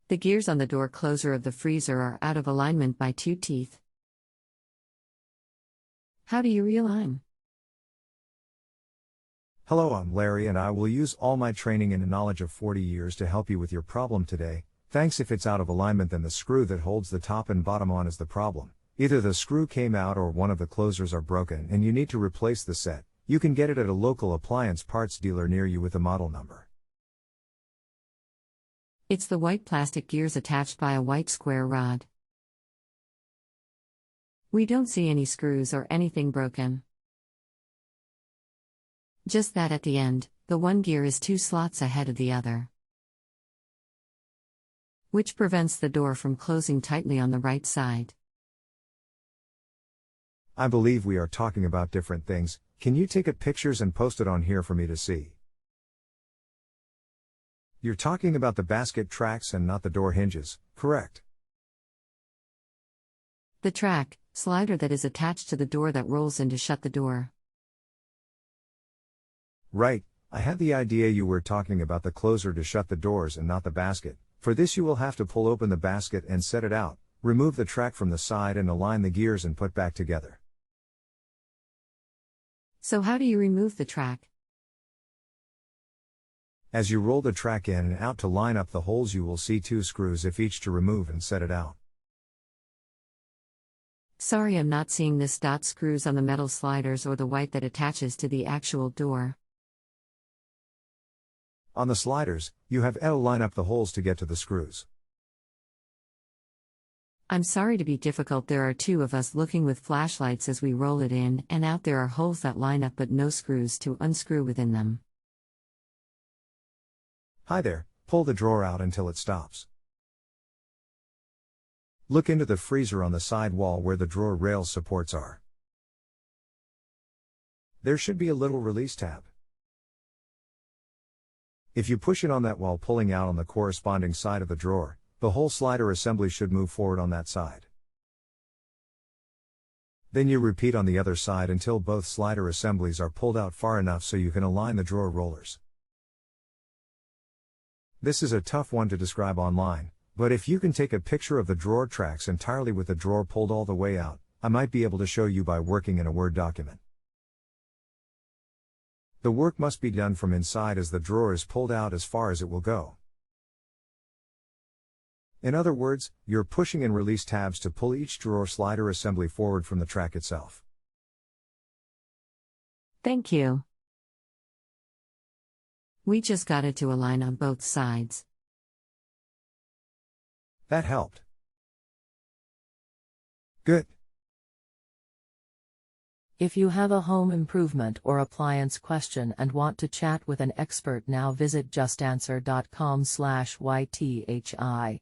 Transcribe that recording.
The gears on the door closer of the freezer are out of alignment by 2 teeth. How do you realign? Hello, I'm Larry and I will use all my training and knowledge of 40 years to help you with your problem today. Thanks. If it's out of alignment, then the screw that holds the top and bottom on is the problem. Either the screw came out or one of the closers are broken and you need to replace the set. You can get it at a local appliance parts dealer near you with a model number. It's the white plastic gears attached by a white square rod. We don't see any screws or anything broken. Just that at the end, the one gear is 2 slots ahead of the other, which prevents the door from closing tightly on the right side. I believe we are talking about different things. Can you take it pictures and post it on here for me to see? You're talking about the basket tracks and not the door hinges, correct? The track, slider that is attached to the door that rolls in to shut the door. Right, I had the idea you were talking about the closer to shut the doors and not the basket. For this you will have to pull open the basket and set it out, remove the track from the side and align the gears and put back together. So how do you remove the track? As you roll the track in and out to line up the holes, you will see 2 screws if each to remove and set it out. Sorry, I'm not seeing this. Screws on the metal sliders or the white that attaches to the actual door. On the sliders, you have to line up the holes to get to the screws. I'm sorry to be difficult. There are 2 of us looking with flashlights as we roll it in and out. There are holes that line up but no screws to unscrew within them. Hi there, pull the drawer out until it stops. Look into the freezer on the side wall where the drawer rail supports are. There should be a little release tab. If you push it on that while pulling out on the corresponding side of the drawer, the whole slider assembly should move forward on that side. Then you repeat on the other side until both slider assemblies are pulled out far enough so you can align the drawer rollers. This is a tough one to describe online, but if you can take a picture of the drawer tracks entirely with the drawer pulled all the way out, I might be able to show you by working in a Word document. The work must be done from inside as the drawer is pulled out as far as it will go. In other words, you're pushing and release tabs to pull each drawer slider assembly forward from the track itself. Thank you. We just got it to align on both sides. That helped. Good. If you have a home improvement or appliance question and want to chat with an expert, now visit JustAnswer.com/YTHI.